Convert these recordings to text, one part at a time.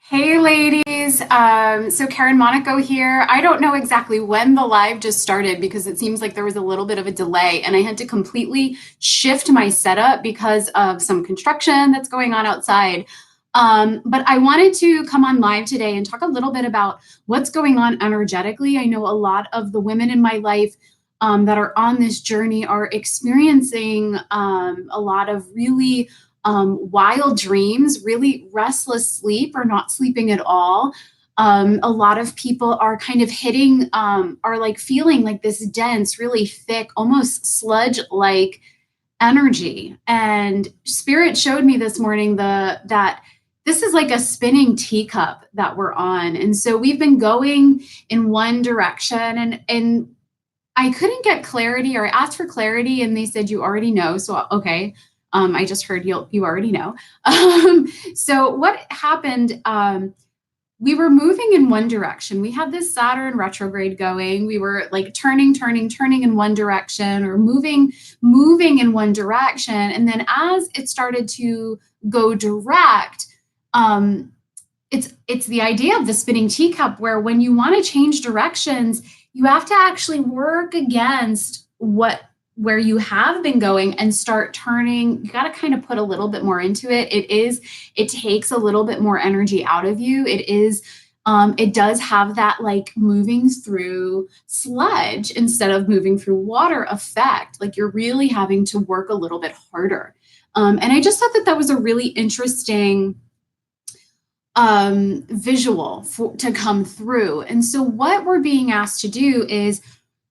Hey ladies, so Karen Monaco here. I don't know exactly when the live just started because it seems like there was a little bit of a delay and I had to completely shift my setup because of some construction that's going on outside. But I wanted to come on live today and talk a little bit about what's going on energetically. I know a lot of the women in my life that are on this journey are experiencing a lot of really wild dreams, really restless sleep or not sleeping at all. A lot of people are kind of hitting, are like feeling like this dense, really thick, almost sludge like energy. And Spirit showed me this morning that this is like a spinning teacup that we're on. And so we've been going in one direction and I couldn't get clarity, or I asked for clarity and they said, you already know. So, okay. I just heard you already know. So what happened, we were moving in one direction. We had this Saturn retrograde going. We were like turning in one direction, or moving in one direction. And then as it started to go direct, it's the idea of the spinning teacup, where when you want to change directions, you have to actually work against where you have been going and start turning. You got to kind of put a little bit more into it. It takes a little bit more energy out of you. It does have that like moving through sludge instead of moving through water effect. Like you're really having to work a little bit harder. And I just thought that was a really interesting visual to come through. And so what we're being asked to do is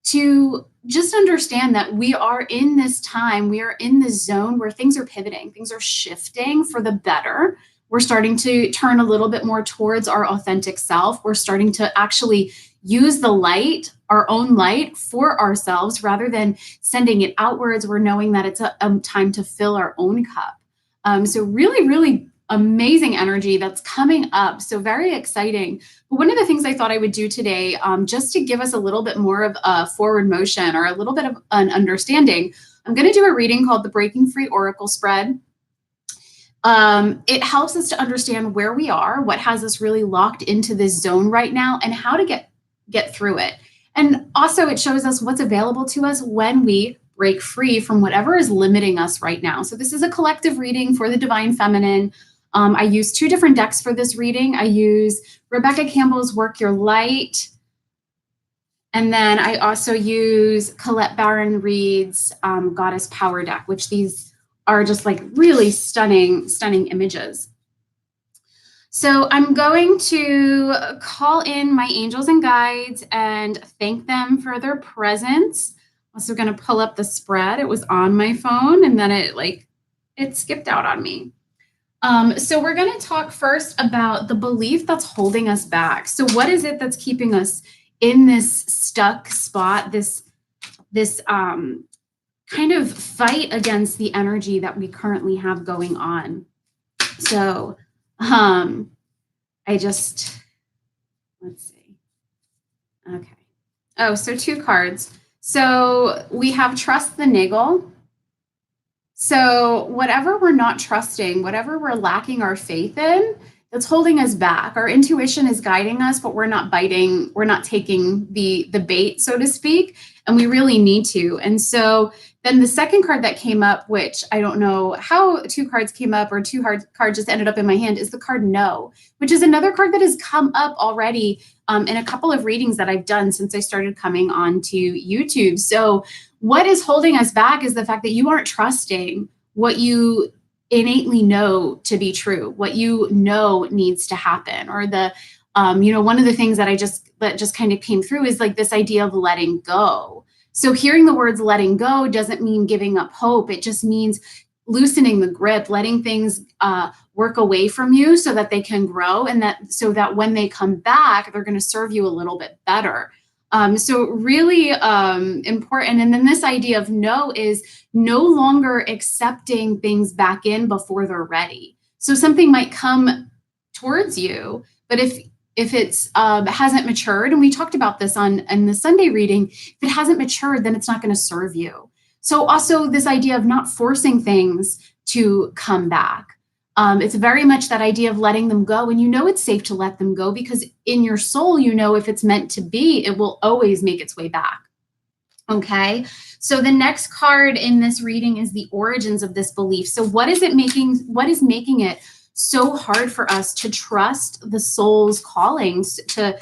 to just understand that we are in this time, we are in this zone where things are pivoting, things are shifting for the better. We're starting to turn a little bit more towards our authentic self. We're starting to actually use the light, our own light, for ourselves rather than sending it outwards. We're knowing that it's a time to fill our own cup. So really, really amazing energy that's coming up. So very exciting. But one of the things I thought I would do today, just to give us a little bit more of a forward motion or a little bit of an understanding, I'm going to do a reading called the Breaking Free Oracle Spread. It helps us to understand where we are, what has us really locked into this zone right now, and how to get through it. And also it shows us what's available to us when we break free from whatever is limiting us right now. So this is a collective reading for the Divine Feminine. I use two different decks for this reading. I use Rebecca Campbell's Work Your Light. And then I also use Colette Baron Reed's Goddess Power deck, which these are just like really stunning, stunning images. So I'm going to call in my angels and guides and thank them for their presence. Also going to pull up the spread. It was on my phone and then it skipped out on me. So we're going to talk first about the belief that's holding us back. So what is it that's keeping us in this stuck spot, this kind of fight against the energy that we currently have going on? So let's see. Okay. Oh, so two cards. So we have Trust the Niggle. So whatever we're not trusting, whatever we're lacking our faith in, that's holding us back. Our intuition is guiding us, but we're not biting, we're not taking the bait, so to speak, and we really need to. And so then the second card that came up, which I don't know how two cards came up or two cards just ended up in my hand, is the card No, which is another card that has come up already in a couple of readings that I've done since I started coming onto YouTube. So what is holding us back is the fact that you aren't trusting what you innately know to be true, what you know needs to happen, or one of the things that just kind of came through is like this idea of letting go. So hearing the words letting go doesn't mean giving up hope. It just means loosening the grip, letting things work away from you so that they can grow, and so that when they come back, they're going to serve you a little bit better. So really important. And then this idea of no is no longer accepting things back in before they're ready. So something might come towards you, but if it's hasn't matured, and we talked about this in the Sunday reading, if it hasn't matured, then it's not going to serve you. So also this idea of not forcing things to come back. It's very much that idea of letting them go. And you know it's safe to let them go because in your soul, you know if it's meant to be, it will always make its way back. Okay, so the next card in this reading is the origins of this belief. So what is making it so hard for us to trust the soul's callings, to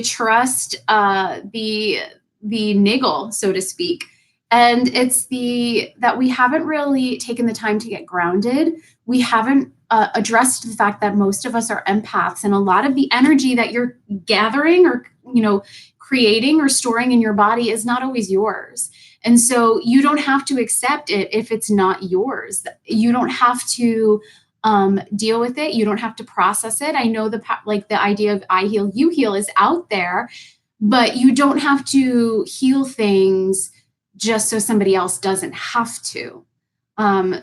trust the niggle, so to speak? And it's that we haven't really taken the time to get grounded. We haven't addressed the fact that most of us are empaths, and a lot of the energy that you're gathering or creating or storing in your body is not always yours. And so you don't have to accept it if it's not yours. You don't have to deal with it. You don't have to process it. I know the idea of I heal, you heal is out there, but you don't have to heal things just so somebody else doesn't have to.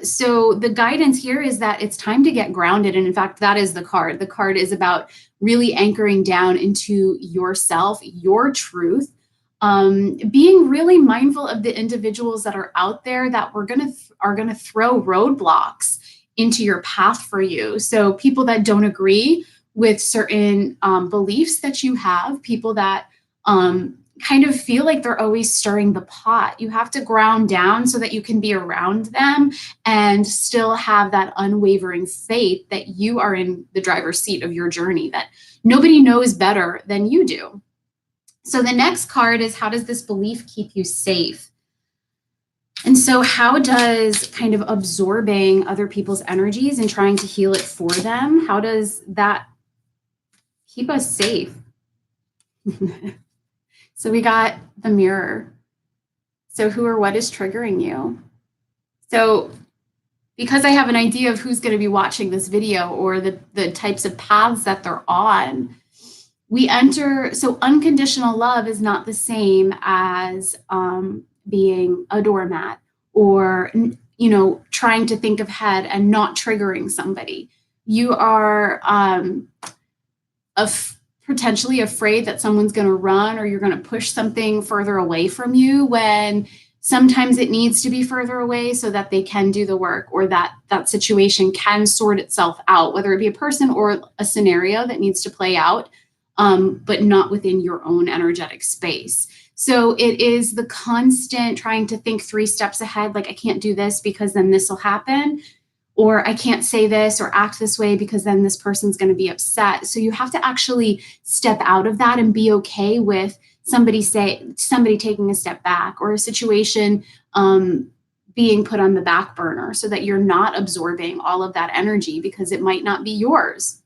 So the guidance here is that it's time to get grounded. And in fact, that is the card. The card is about really anchoring down into yourself, your truth, being really mindful of the individuals that are out there that are going to throw roadblocks into your path for you. So people that don't agree with certain beliefs that you have, people that kind of feel like they're always stirring the pot. You have to ground down so that you can be around them and still have that unwavering faith that you are in the driver's seat of your journey, that nobody knows better than you do. So the next card is, how does this belief keep you safe? And so how does kind of absorbing other people's energies and trying to heal it for them, how does that keep us safe? So we got the mirror. So who or what is triggering you? So because I have an idea of who's going to be watching this video or the types of paths that they're on, we enter, so unconditional love is not the same as being a doormat or, trying to think ahead and not triggering somebody. You are potentially afraid that someone's going to run or you're going to push something further away from you, when sometimes it needs to be further away so that they can do the work, or that situation can sort itself out, whether it be a person or a scenario that needs to play out, but not within your own energetic space. So it is the constant trying to think 3 steps ahead, like I can't do this because then this will happen, or I can't say this or act this way because then this person's going to be upset. So you have to actually step out of that and be okay with somebody taking a step back, or a situation being put on the back burner, so that you're not absorbing all of that energy because it might not be yours.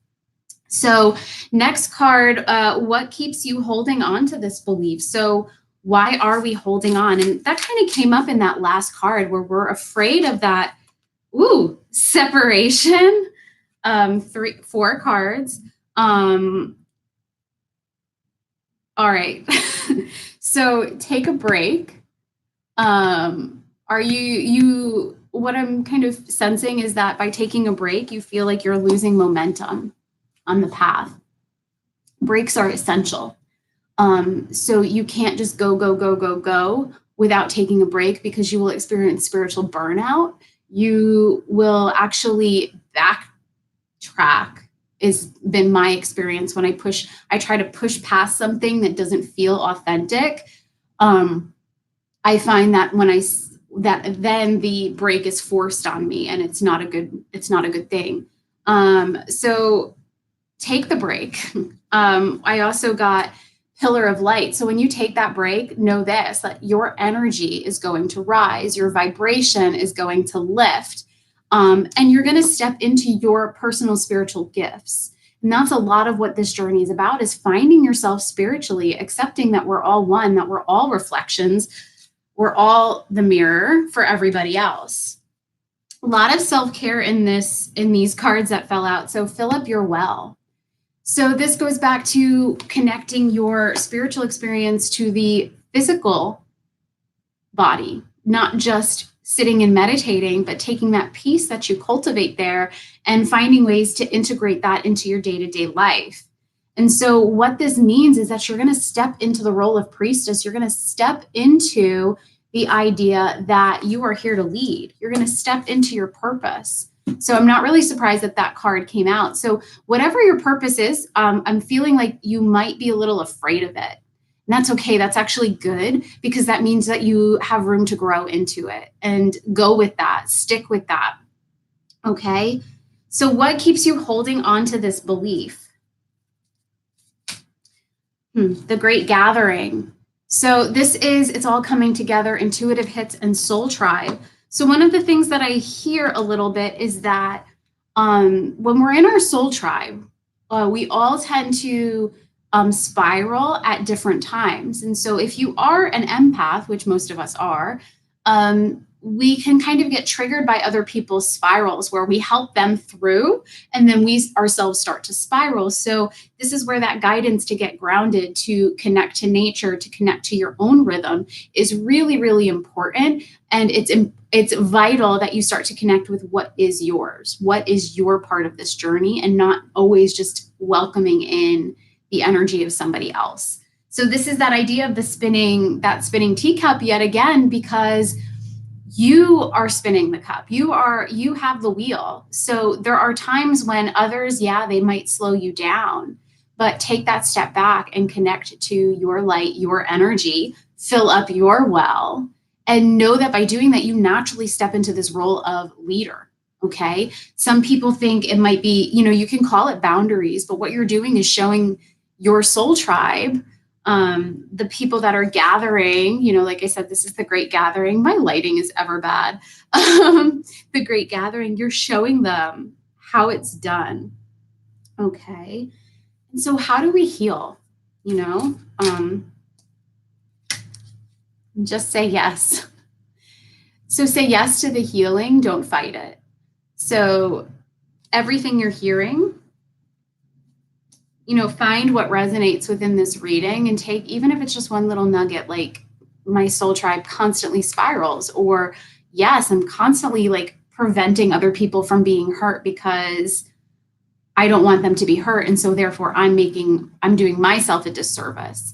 So next card, what keeps you holding on to this belief? So why are we holding on? And that kind of came up in that last card, where we're afraid of that separation. 4 cards. All right. So take a break. Are you what I'm kind of sensing is that by taking a break, you feel like you're losing momentum on the path. Breaks are essential. So you can't just go without taking a break, because you will experience spiritual burnout. You will actually backtrack, has been my experience when I try to push past something that doesn't feel authentic. I find that then the break is forced on me, and it's not a good thing. So take the break. I also got pillar of light. So when you take that break, know this, that your energy is going to rise, your vibration is going to lift, and you're going to step into your personal spiritual gifts. And that's a lot of what this journey is about, is finding yourself spiritually, accepting that we're all one, that we're all reflections, we're all the mirror for everybody else. A lot of self-care in these cards that fell out. So fill up your well. So this goes back to connecting your spiritual experience to the physical body, not just sitting and meditating, but taking that peace that you cultivate there and finding ways to integrate that into your day-to-day life. And so what this means is that you're going to step into the role of priestess. You're going to step into the idea that you are here to lead. You're going to step into your purpose. So I'm not really surprised that that card came out. So whatever your purpose is, I'm feeling like you might be a little afraid of it. And that's okay. That's actually good, because that means that you have room to grow into it, and go with that. Stick with that. Okay. So what keeps you holding on to this belief? The Great Gathering. So it's all coming together, intuitive hits and soul tribe. So one of the things that I hear a little bit is that when we're in our soul tribe, we all tend to spiral at different times. And so if you are an empath, which most of us are, we can kind of get triggered by other people's spirals where we help them through, and then we ourselves start to spiral. So this is where that guidance to get grounded, to connect to nature, to connect to your own rhythm is really, really important. And it's vital that you start to connect with what is yours, what is your part of this journey, and not always just welcoming in the energy of somebody else. So this is that idea of spinning teacup yet again, because you are spinning the cup. You have the wheel. So there are times when others, they might slow you down, but take that step back and connect to your light, your energy, fill up your well, and know that by doing that, you naturally step into this role of leader. Okay. Some people think it might be, you can call it boundaries, but what you're doing is showing your soul tribe, the people that are gathering, like I said, this is the Great Gathering. My lighting is ever bad. The Great Gathering, you're showing them how it's done. Okay. And so how do we heal? Just say yes. So say yes to the healing. Don't fight it. So everything you're hearing, find what resonates within this reading, and take, even if it's just one little nugget, like my soul tribe constantly spirals, or yes, I'm constantly like preventing other people from being hurt because I don't want them to be hurt. And so therefore I'm doing myself a disservice.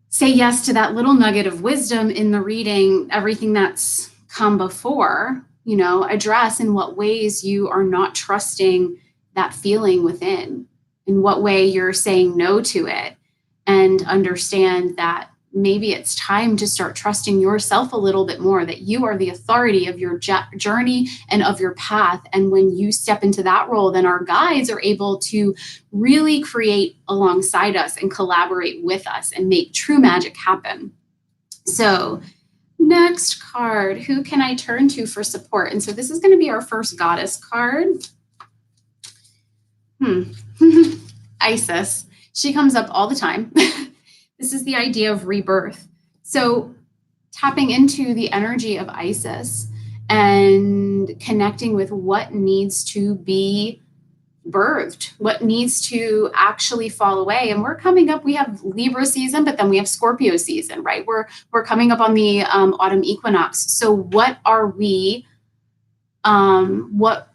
Say yes to that little nugget of wisdom in the reading, everything that's come before, address in what ways you are not trusting that feeling within, in what way you're saying no to it, and understand that maybe it's time to start trusting yourself a little bit more, that you are the authority of your journey and of your path. And when you step into that role, then our guides are able to really create alongside us and collaborate with us and make true magic happen. So next card, who can I turn to for support? And so this is going to be our first goddess card. Isis. She comes up all the time. This is the idea of rebirth. So tapping into the energy of Isis and connecting with what needs to be birthed, what needs to actually fall away. And we're coming up, we have Libra season, but then we have Scorpio season, right? We're coming up on the autumn equinox. So what are we, what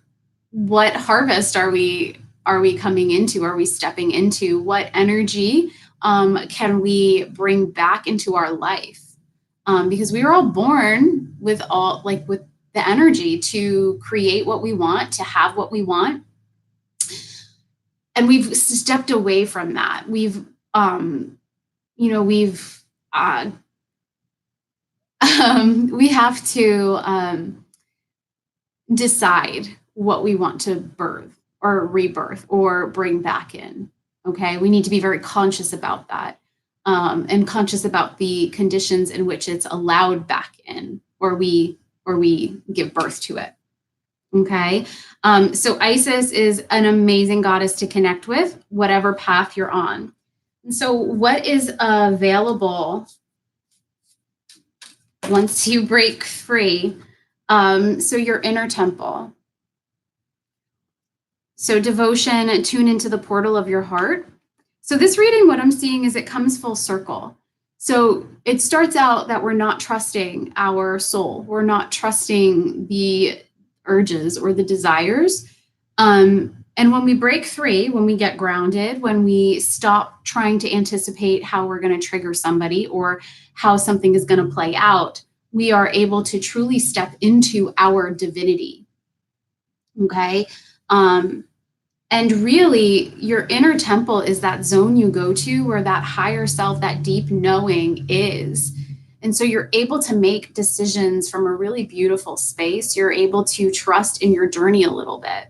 harvest are we coming into? Are we stepping into? What energy can we bring back into our life? Because we were all born with the energy to create what we want, to have what we want. And we've stepped away from that. We have to decide what we want to birth or rebirth or bring back in. Okay, we need to be very conscious about that, and conscious about the conditions in which it's allowed back in, or we give birth to it. Okay, so Isis is an amazing goddess to connect with, whatever path you're on. And so what is available once you break free? So your inner temple. So devotion, tune into the portal of your heart. So this reading, what I'm seeing is it comes full circle. So it starts out that we're not trusting our soul. We're not trusting the urges or the desires. And when we break free, when we get grounded, when we stop trying to anticipate how we're going to trigger somebody or how something is going to play out, we are able to truly step into our divinity. Okay. And really, your inner temple is that zone you go to where that higher self, that deep knowing is. And so you're able to make decisions from a really beautiful space. You're able to trust in your journey a little bit.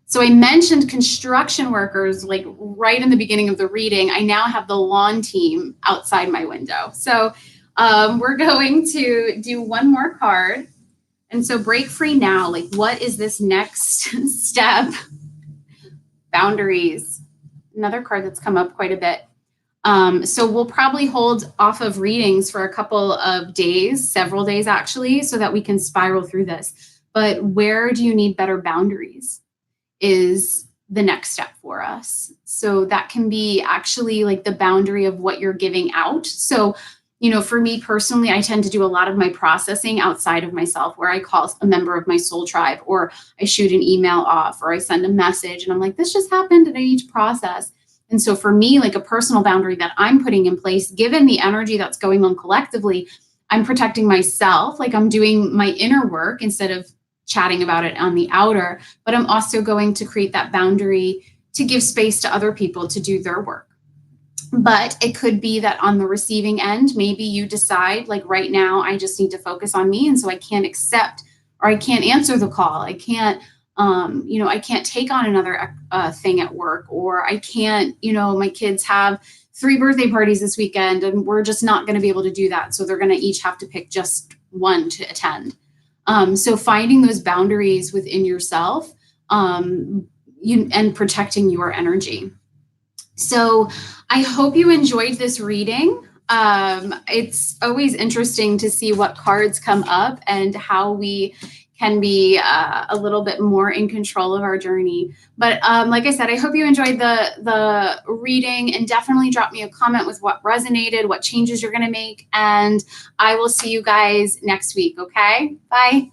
So I mentioned construction workers like right in the beginning of the reading. I now have the lawn team outside my window. So we're going to do one more card. And so break free now. Like, what is this next step? Boundaries. Another card that's come up quite a bit. So we'll probably hold off of readings for a couple of days, several days actually, so that we can spiral through this. But where do you need better boundaries is the next step for us. So that can be actually like the boundary of what you're giving out. So, you know, for me personally, I tend to do a lot of my processing outside of myself, where I call a member of my soul tribe, or I shoot an email off, or I send a message and I'm like, this just happened and I need to process. And so for me, like a personal boundary that I'm putting in place, given the energy that's going on collectively, I'm protecting myself, like I'm doing my inner work instead of chatting about it on the outer, but I'm also going to create that boundary to give space to other people to do their work. But it could be that on the receiving end, maybe you decide, like right now, I just need to focus on me. And so I can't accept, or I can't answer the call. I can't, I can't take on another thing at work, or I can't, my kids have 3 birthday parties this weekend and we're just not going to be able to do that. So they're going to each have to pick just one to attend. So finding those boundaries within yourself, and protecting your energy. So I hope you enjoyed this reading. It's always interesting to see what cards come up and how we can be a little bit more in control of our journey. But like I said, I hope you enjoyed the reading, and definitely drop me a comment with what resonated, what changes you're going to make. And I will see you guys next week. Okay, bye.